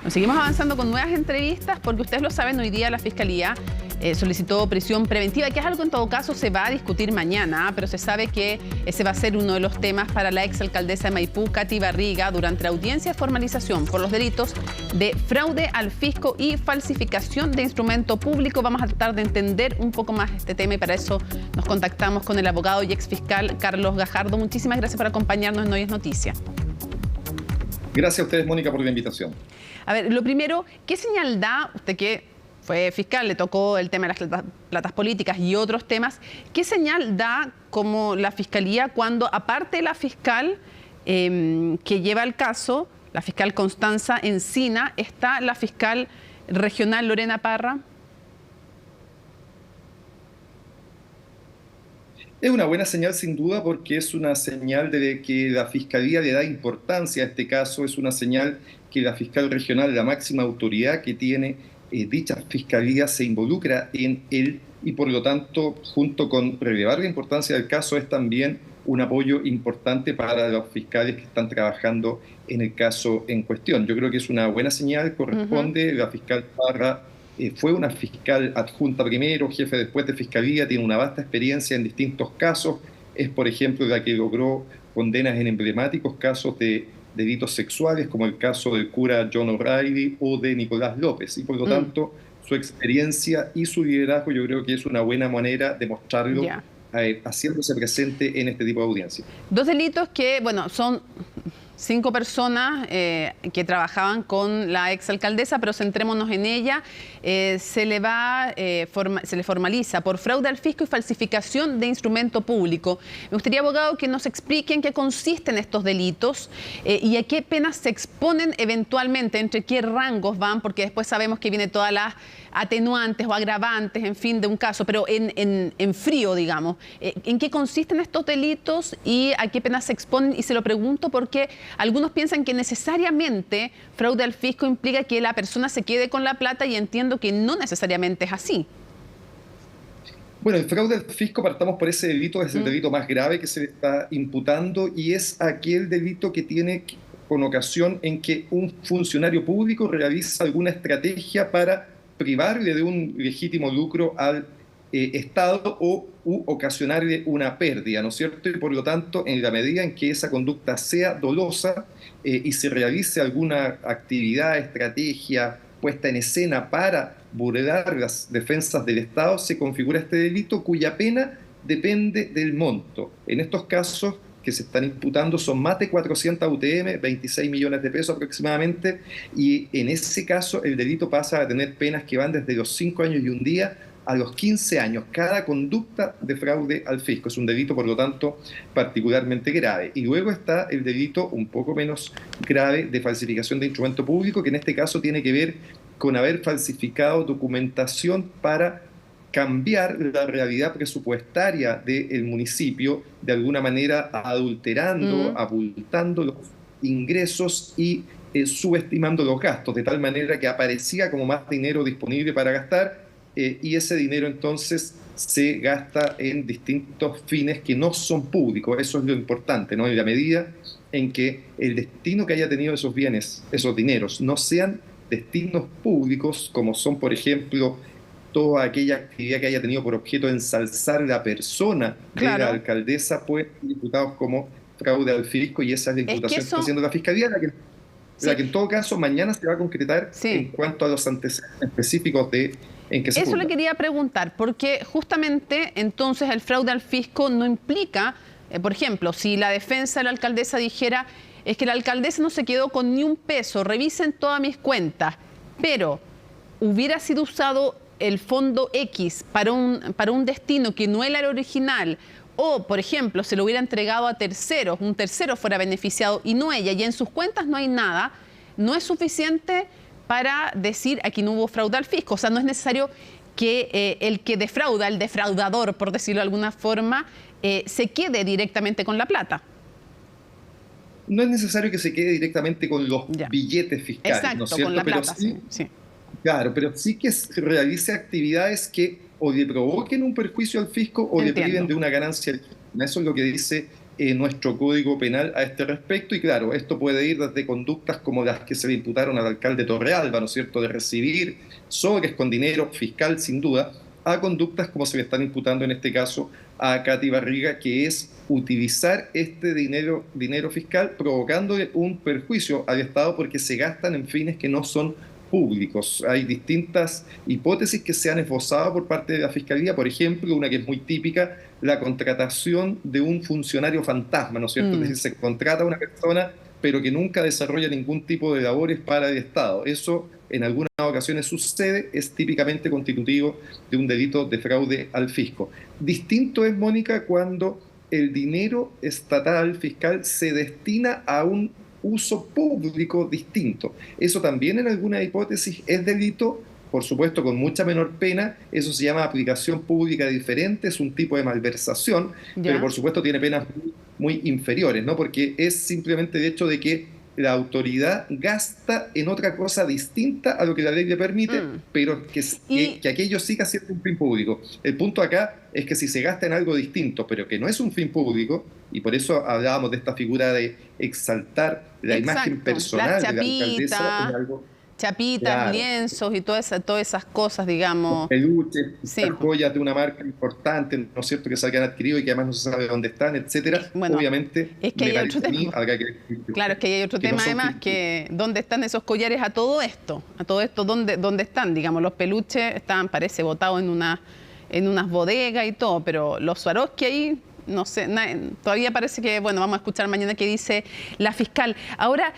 Seguimos avanzando con nuevas entrevistas porque ustedes lo saben, hoy día la Fiscalía solicitó prisión preventiva, que es algo en todo caso se va a discutir mañana, pero se sabe que ese va a ser uno de los temas para la exalcaldesa de Maipú, Katy Barriga, durante la audiencia de formalización por los delitos de fraude al fisco y falsificación de instrumento público. Vamos a tratar de entender un poco más este tema y para eso nos contactamos con el abogado y exfiscal Carlos Gajardo. Muchísimas gracias por acompañarnos en Hoy es Noticia. Gracias a ustedes, Mónica, por la invitación. A ver, lo primero, ¿qué señal da usted que fue fiscal, le tocó el tema de las platas políticas y otros temas? ¿Qué señal da como la Fiscalía cuando, aparte de la fiscal que lleva el caso, la fiscal Constanza Encina, está la fiscal regional Lorena Parra? Es una buena señal sin duda porque es una señal de que la Fiscalía le da importancia a este caso, es una señal que la fiscal regional, la máxima autoridad que tiene dicha Fiscalía, se involucra en él y por lo tanto, junto con relevar la importancia del caso, es también un apoyo importante para los fiscales que están trabajando en el caso en cuestión. Yo creo que es una buena señal, corresponde, la fiscal Parra fue una fiscal adjunta primero, jefe después de Fiscalía, tiene una vasta experiencia en distintos casos, es por ejemplo la que logró condenas en emblemáticos casos de delitos sexuales, como el caso del cura John O'Reilly o de Nicolás López, y por lo tanto su experiencia y su liderazgo yo creo que es una buena manera de mostrarlo haciéndose presente en este tipo de audiencia. Dos delitos que, bueno, son 5 personas que trabajaban con la exalcaldesa, pero centrémonos en ella. Se le formaliza por fraude al fisco y falsificación de instrumento público. Me gustaría, abogado, que nos expliquen qué consisten estos delitos y a qué penas se exponen eventualmente, entre qué rangos van, porque después sabemos que viene todas las atenuantes o agravantes, en fin, de un caso, pero en frío, digamos. ¿En qué consisten estos delitos y a qué penas se exponen? Y se lo pregunto porque algunos piensan que necesariamente fraude al fisco implica que la persona se quede con la plata y entiendo que no necesariamente es así. Bueno, el fraude al fisco, partamos por ese delito, es el delito más grave que se le está imputando y es aquel delito que tiene con ocasión en que un funcionario público realiza alguna estrategia para privarle de un legítimo lucro al Estado o ocasionarle una pérdida, ¿no es cierto? Y por lo tanto, en la medida en que esa conducta sea dolosa y se realice alguna actividad, estrategia, puesta en escena para burlar las defensas del Estado, se configura este delito cuya pena depende del monto. En estos casos que se están imputando son más de 400 UTM, 26 millones de pesos aproximadamente, y en ese caso el delito pasa a tener penas que van desde los 5 años y un día a los 15 años, cada conducta de fraude al fisco. Es un delito, por lo tanto, particularmente grave. Y luego está el delito un poco menos grave de falsificación de instrumento público, que en este caso tiene que ver con haber falsificado documentación para cambiar la realidad presupuestaria del municipio, de alguna manera adulterando, abultando los ingresos y subestimando los gastos, de tal manera que aparecía como más dinero disponible para gastar y ese dinero entonces se gasta en distintos fines que no son públicos. Eso es lo importante, ¿no? En la medida en que el destino que haya tenido esos bienes, esos dineros, no sean destinos públicos, como son, por ejemplo, toda aquella actividad que haya tenido por objeto ensalzar la persona de la alcaldesa, pues imputados como fraude al fisco, y esa es la imputación que está haciendo la Fiscalía, la que en todo caso mañana se va a concretar en cuanto a los antecedentes específicos de en que se Eso le quería preguntar, porque justamente entonces el fraude al fisco no implica, por ejemplo, si la defensa de la alcaldesa dijera, es que la alcaldesa no se quedó con ni un peso, revisen todas mis cuentas, pero hubiera sido usado el fondo X para un destino que no era el original, o, por ejemplo, se lo hubiera entregado a terceros, un tercero fuera beneficiado y no ella, y en sus cuentas no hay nada, no es suficiente para decir aquí no hubo fraude al fisco. O sea, no es necesario que el que defrauda, el defraudador, por decirlo de alguna forma, se quede directamente con la plata. No es necesario que se quede directamente con los billetes fiscales, exacto, ¿no es cierto? Con la pero plata, sí. Claro, pero sí que realice actividades que o le provoquen un perjuicio al fisco o le priven de una ganancia. Eso es lo que dice nuestro Código Penal a este respecto. Y claro, esto puede ir desde conductas como las que se le imputaron al alcalde Torrealba, ¿no es cierto?, de recibir sobres con dinero fiscal, sin duda, a conductas como se le están imputando en este caso a Katy Barriga, que es utilizar este dinero fiscal provocándole un perjuicio al Estado porque se gastan en fines que no son públicos. Hay distintas hipótesis que se han esbozado por parte de la Fiscalía, por ejemplo, una que es muy típica, la contratación de un funcionario fantasma, ¿no es cierto? Es decir, se contrata a una persona pero que nunca desarrolla ningún tipo de labores para el Estado. Eso en algunas ocasiones sucede, es típicamente constitutivo de un delito de fraude al fisco. Distinto es, Mónica, cuando el dinero estatal fiscal se destina a un uso público distinto. Eso también en alguna hipótesis es delito, por supuesto con mucha menor pena. Eso se llama aplicación pública diferente, es un tipo de malversación, pero por supuesto tiene penas muy inferiores, ¿no? Porque es simplemente el hecho de que la autoridad gasta en otra cosa distinta a lo que la ley le permite, pero que aquello siga siendo un fin público. El punto acá es que si se gasta en algo distinto, pero que no es un fin público, y por eso hablábamos de esta figura de exaltar la imagen personal de la alcaldesa en algo... Chapitas, claro, lienzos y todas esas cosas, digamos. Peluches, sí, joyas de una marca importante, ¿no es cierto?, que se hayan adquirido y que además no se sabe dónde están, etcétera. Bueno, obviamente, es que hay otro tema. Claro, es que hay otro tema además, que dónde están esos collares a todo esto, dónde están, digamos, los peluches están, parece, botados en unas bodegas y todo, pero los Swarovski ahí, no sé, todavía parece que, bueno, vamos a escuchar mañana qué dice la fiscal. Ahora,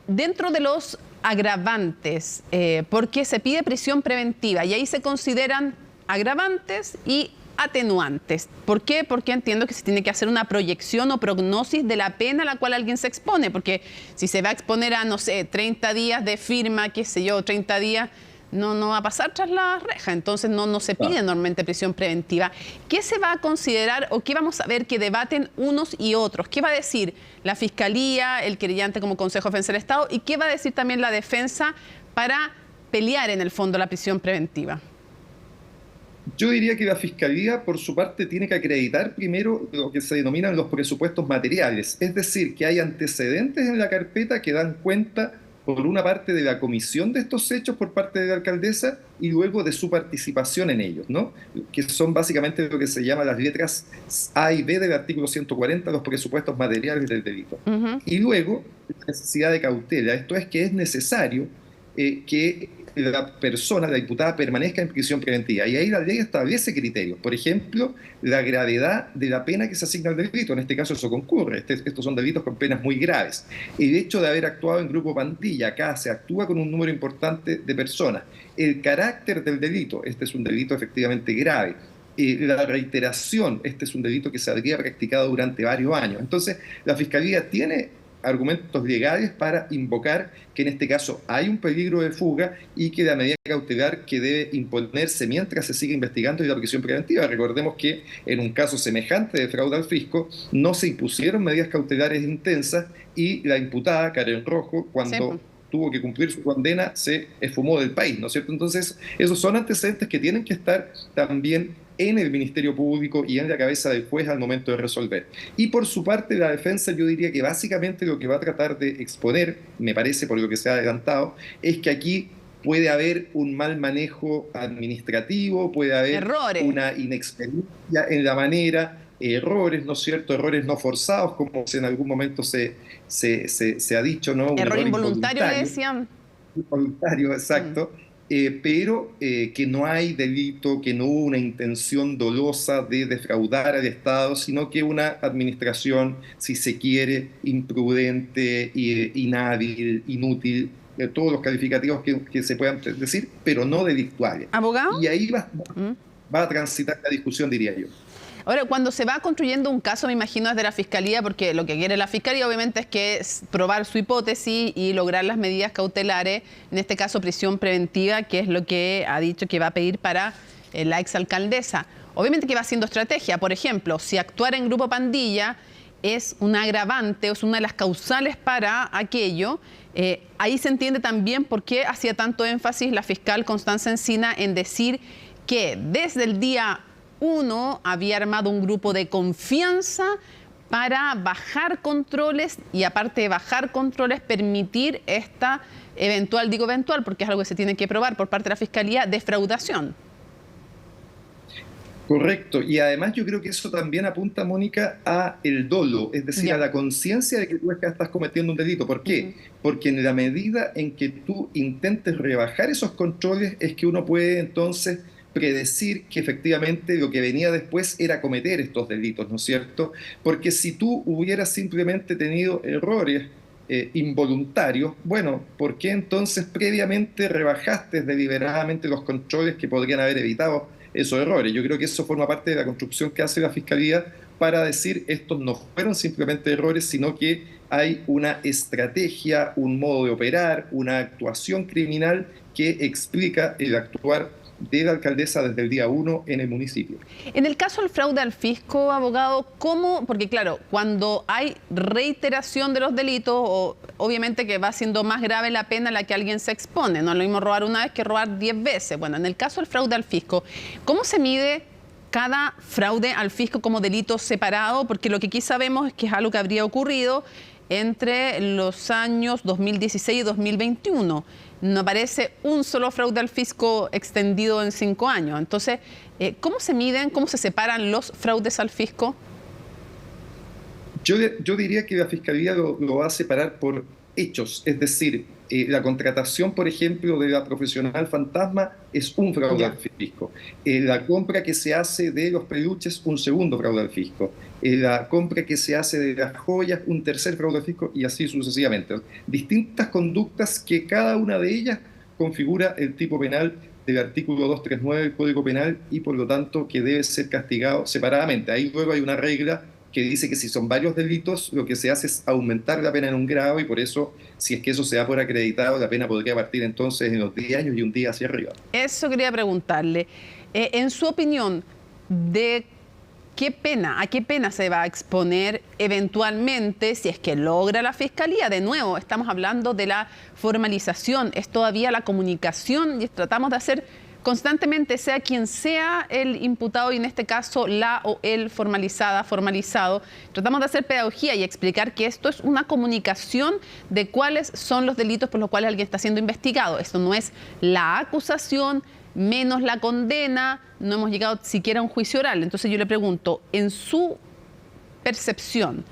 dentro de los agravantes, porque se pide prisión preventiva y ahí se consideran agravantes y atenuantes. ¿Por qué? Porque entiendo que se tiene que hacer una proyección o prognosis de la pena a la cual alguien se expone, porque si se va a exponer a, no sé, 30 días de firma, qué sé yo, 30 días, no va a pasar tras la reja, entonces no se pide normalmente prisión preventiva. ¿Qué se va a considerar o qué vamos a ver que debaten unos y otros? ¿Qué va a decir la Fiscalía, el querellante como Consejo de Defensa del Estado y qué va a decir también la defensa para pelear en el fondo la prisión preventiva? Yo diría que la Fiscalía, por su parte, tiene que acreditar primero lo que se denominan los presupuestos materiales, es decir, que hay antecedentes en la carpeta que dan cuenta, por una parte, de la comisión de estos hechos por parte de la alcaldesa y luego de su participación en ellos, ¿no? Que son básicamente lo que se llama las letras A y B del artículo 140, los presupuestos materiales del delito. Y luego, la necesidad de cautela, esto es que es necesario que la persona, la imputada, permanezca en prisión preventiva. Y ahí la ley establece criterios. Por ejemplo, la gravedad de la pena que se asigna al delito. En este caso eso concurre. Estos son delitos con penas muy graves. El hecho de haber actuado en grupo pandilla, acá se actúa con un número importante de personas. El carácter del delito, este es un delito efectivamente grave. La reiteración, este es un delito que se habría practicado durante varios años. Entonces, la Fiscalía tiene argumentos legales para invocar que en este caso hay un peligro de fuga y que la medida cautelar que debe imponerse mientras se sigue investigando es la prisión preventiva. Recordemos que en un caso semejante de fraude al fisco no se impusieron medidas cautelares intensas y la imputada, Karen Rojo, cuando tuvo que cumplir su condena, se esfumó del país, ¿no es cierto? Entonces, esos son antecedentes que tienen que estar también en el Ministerio Público y en la cabeza del juez al momento de resolver. Y por su parte, la defensa, yo diría que básicamente lo que va a tratar de exponer, me parece por lo que se ha adelantado, es que aquí puede haber un mal manejo administrativo, puede haber una inexperiencia en la manera, errores, ¿no es cierto?, errores no forzados, como en algún momento se ha dicho, ¿no? Un error involuntario, le decían. Involuntario, exacto. Pero que no hay delito, que no hubo una intención dolosa de defraudar al Estado, sino que una administración, si se quiere, imprudente, inhábil, inútil, todos los calificativos que se puedan decir, pero no delictuales. ¿Abogado? Y ahí va a transitar la discusión, diría yo. Ahora, cuando se va construyendo un caso, me imagino desde la Fiscalía, porque lo que quiere la Fiscalía obviamente es que probar su hipótesis y lograr las medidas cautelares, en este caso prisión preventiva, que es lo que ha dicho que va a pedir para la exalcaldesa. Obviamente que va haciendo estrategia. Por ejemplo, si actuar en grupo pandilla es un agravante o es una de las causales para aquello, ahí se entiende también por qué hacía tanto énfasis la fiscal Constanza Encina en decir que desde el día uno había armado un grupo de confianza para bajar controles y, aparte de bajar controles, permitir esta eventual, digo eventual porque es algo que se tiene que probar por parte de la Fiscalía, defraudación. Correcto, y además yo creo que eso también apunta, Mónica, a el dolo, es decir, Ya. a la conciencia de que tú estás cometiendo un delito. ¿Por qué? Porque en la medida en que tú intentes rebajar esos controles es que uno puede entonces predecir que efectivamente lo que venía después era cometer estos delitos, ¿no es cierto? Porque si tú hubieras simplemente tenido errores involuntarios, bueno, ¿por qué entonces previamente rebajaste deliberadamente los controles que podrían haber evitado esos errores? Yo creo que eso forma parte de la construcción que hace la Fiscalía para decir estos no fueron simplemente errores, sino que hay una estrategia, un modo de operar, una actuación criminal que explica el actuar de la alcaldesa desde el día 1 en el municipio. En el caso del fraude al fisco, abogado, ¿cómo? Porque claro, cuando hay reiteración de los delitos, obviamente que va siendo más grave la pena a la que alguien se expone. No es lo mismo robar una vez que robar 10 veces. Bueno, en el caso del fraude al fisco, ¿cómo se mide cada fraude al fisco como delito separado? Porque lo que aquí sabemos es que es algo que habría ocurrido entre los años 2016 y 2021. No aparece un solo fraude al fisco extendido en 5 años. Entonces, ¿cómo se miden, cómo se separan los fraudes al fisco? Yo diría que la Fiscalía lo va a separar por hechos, es decir, la contratación, por ejemplo, de la profesional fantasma es un fraude al fisco. La compra que se hace de los peluches, un segundo fraude al fisco. La compra que se hace de las joyas, un tercer fraude al fisco, y así sucesivamente. Distintas conductas que cada una de ellas configura el tipo penal del artículo 239 del Código Penal y por lo tanto que debe ser castigado separadamente. Ahí luego hay una regla que dice que si son varios delitos, lo que se hace es aumentar la pena en un grado y por eso, si es que eso se da por acreditado, la pena podría partir entonces en los 10 años y un día hacia arriba. Eso quería preguntarle. En su opinión, ¿de qué pena, a qué pena se va a exponer eventualmente si es que logra la Fiscalía? De nuevo, estamos hablando de la formalización, es todavía la comunicación y tratamos de hacer constantemente, sea quien sea el imputado y en este caso la o el formalizado, tratamos de hacer pedagogía y explicar que esto es una comunicación de cuáles son los delitos por los cuales alguien está siendo investigado. Esto no es la acusación menos la condena, no hemos llegado siquiera a un juicio oral. Entonces yo le pregunto, en su percepción,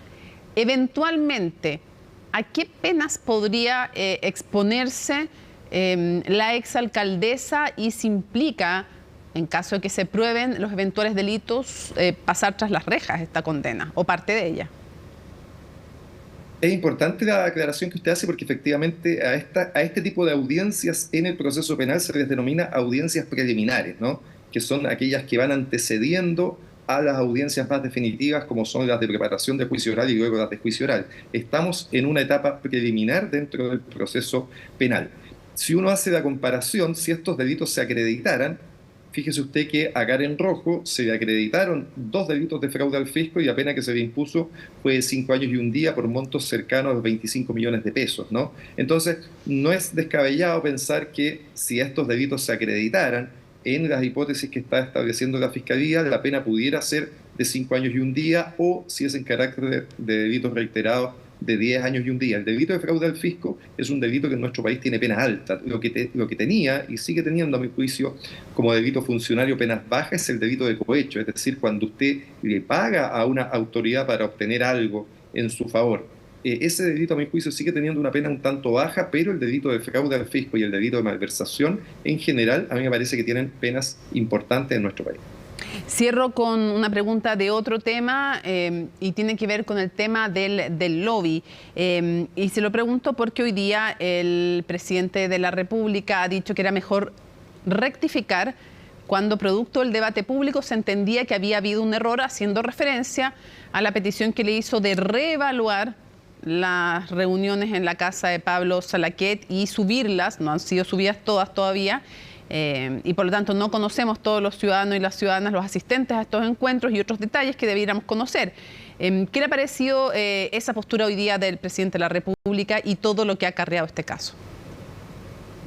eventualmente, ¿a qué penas podría exponerse la exalcaldesa y si implica, en caso de que se prueben los eventuales delitos, pasar tras las rejas esta condena o parte de ella? Es importante la aclaración que usted hace porque efectivamente a este tipo de audiencias en el proceso penal se les denomina audiencias preliminares, ¿no? Que son aquellas que van antecediendo a las audiencias más definitivas como son las de preparación de juicio oral y luego las de juicio oral. Estamos en una etapa preliminar dentro del proceso penal. Si uno hace la comparación, si estos delitos se acreditaran, fíjese usted que a Karen Rojo se le acreditaron 2 delitos de fraude al fisco y la pena que se le impuso fue de 5 años y un día por montos cercanos a los 25 millones de pesos, ¿no? Entonces, no es descabellado pensar que si estos delitos se acreditaran en las hipótesis que está estableciendo la Fiscalía, la pena pudiera ser de 5 años y un día o, si es en carácter de delitos reiterados, de 10 años y un día. El delito de fraude al fisco es un delito que en nuestro país tiene penas altas. Lo que tenía y sigue teniendo, a mi juicio, como delito funcionario penas bajas es el delito de cohecho, es decir, cuando usted le paga a una autoridad para obtener algo en su favor. Ese delito, a mi juicio, sigue teniendo una pena un tanto baja, pero el delito de fraude al fisco y el delito de malversación, en general, a mí me parece que tienen penas importantes en nuestro país. Cierro con una pregunta de otro tema y tiene que ver con el tema del lobby. Y se lo pregunto porque hoy día el presidente de la República ha dicho que era mejor rectificar cuando producto del debate público se entendía que había habido un error, haciendo referencia a la petición que le hizo de reevaluar las reuniones en la casa de Pablo Salaquet y subirlas, no han sido subidas todas todavía, y por lo tanto no conocemos todos los ciudadanos y las ciudadanas, los asistentes a estos encuentros y otros detalles que debiéramos conocer. ¿Qué le ha parecido esa postura hoy día del presidente de la República y todo lo que ha acarreado este caso?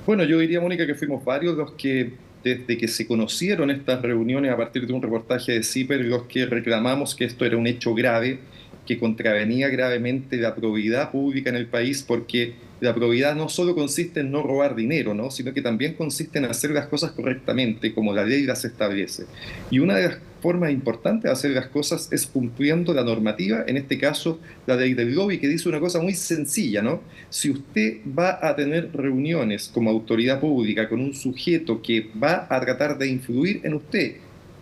Bueno, yo diría, Mónica, que fuimos varios los que, desde que se conocieron estas reuniones a partir de un reportaje de CIPER, los que reclamamos que esto era un hecho grave que contravenía gravemente la probidad pública en el país, porque la probidad no solo consiste en no robar dinero, ¿no?, sino que también consiste en hacer las cosas correctamente, como la ley las establece. Y una de las formas importantes de hacer las cosas es cumpliendo la normativa, en este caso la ley del lobby, que dice una cosa muy sencilla, ¿no? Si usted va a tener reuniones como autoridad pública con un sujeto que va a tratar de influir en usted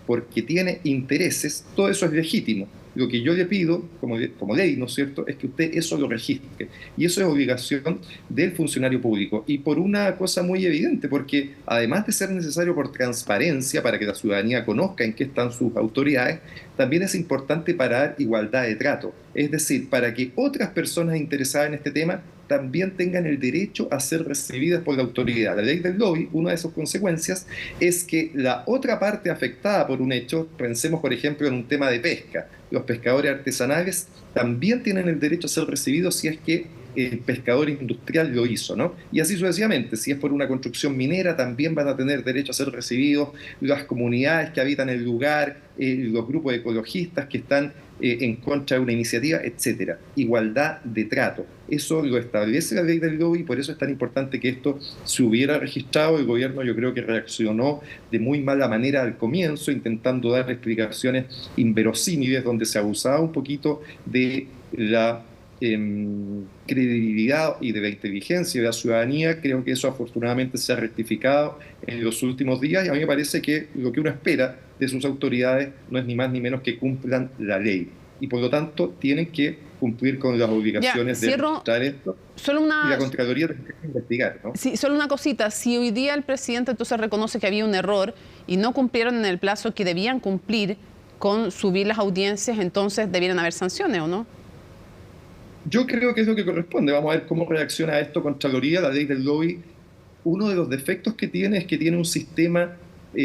porque tiene intereses, todo eso es legítimo. Lo que yo le pido, como ley, ¿no es cierto?, es que usted eso lo registre. Y eso es obligación del funcionario público. Y por una cosa muy evidente, porque además de ser necesario por transparencia, para que la ciudadanía conozca en qué están sus autoridades, también es importante para dar igualdad de trato. Es decir, para que otras personas interesadas en este tema también tengan el derecho a ser recibidas por la autoridad. La ley del lobby, una de sus consecuencias es que la otra parte afectada por un hecho, pensemos por ejemplo en un tema de pesca, los pescadores artesanales también tienen el derecho a ser recibidos si es que el pescador industrial lo hizo, ¿no? Y así sucesivamente. Si es por una construcción minera, también van a tener derecho a ser recibidos las comunidades que habitan el lugar, los grupos ecologistas que están en contra de una iniciativa, etcétera. Igualdad de trato. Eso lo establece la ley del lobby y por eso es tan importante que esto se hubiera registrado. El gobierno, yo creo que reaccionó de muy mala manera al comienzo, intentando dar explicaciones inverosímiles donde se abusaba un poquito de la credibilidad y de la inteligencia de la ciudadanía. Creo que eso afortunadamente se ha rectificado en los últimos días y a mí me parece que lo que uno espera de sus autoridades no es ni más ni menos que cumplan la ley y por lo tanto tienen que cumplir con las obligaciones de registrar esto. Y la Contraloría tiene que investigar, ¿no? Sí, solo una cosita. Si hoy día el presidente entonces reconoce que había un error y no cumplieron en el plazo que debían cumplir con subir las audiencias, entonces debieran haber sanciones, ¿o no? Yo creo que es lo que corresponde. Vamos a ver cómo reacciona a esto Contraloría. La ley del lobby, uno de los defectos que tiene es que tiene un sistema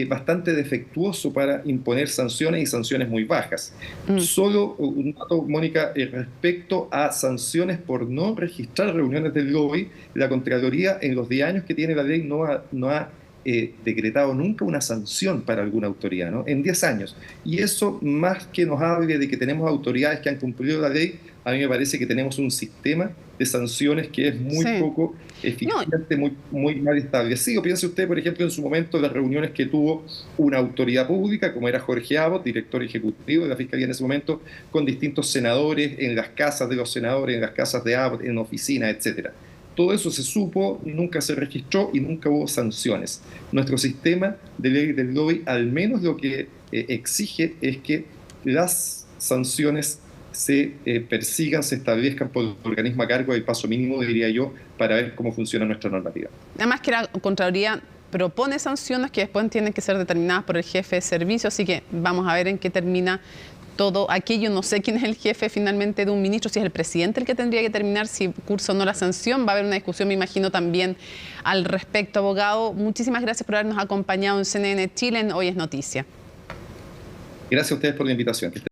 bastante defectuoso para imponer sanciones y sanciones muy bajas. Solo un dato, Mónica, respecto a sanciones por no registrar reuniones del lobby, la Contraloría en los 10 años que tiene la ley no ha decretado nunca una sanción para alguna autoridad, ¿no?, en 10 años. Y eso, más que nos hable de que tenemos autoridades que han cumplido la ley, a mí me parece que tenemos un sistema de sanciones que es muy poco eficiente, muy mal establecido. Piense usted, por ejemplo, en su momento las reuniones que tuvo una autoridad pública, como era Jorge Abbott, director ejecutivo de la Fiscalía en ese momento, con distintos senadores, en las casas de los senadores, en las casas de Abbott, en oficinas, etcétera. Todo eso se supo, nunca se registró y nunca hubo sanciones. Nuestro sistema de ley del lobby, al menos lo que exige es que las sanciones se persigan, se establezcan por el organismo a cargo del paso mínimo, diría yo, para ver cómo funciona nuestra normativa. Además que la Contraloría propone sanciones que después tienen que ser determinadas por el jefe de servicio, así que vamos a ver en qué termina todo aquello. No sé quién es el jefe finalmente de un ministro, si es el presidente el que tendría que terminar, si cursa o no la sanción. Va a haber una discusión, me imagino, también al respecto. Abogado, muchísimas gracias por habernos acompañado en CNN Chile en Hoy es Noticia. Gracias a ustedes por la invitación.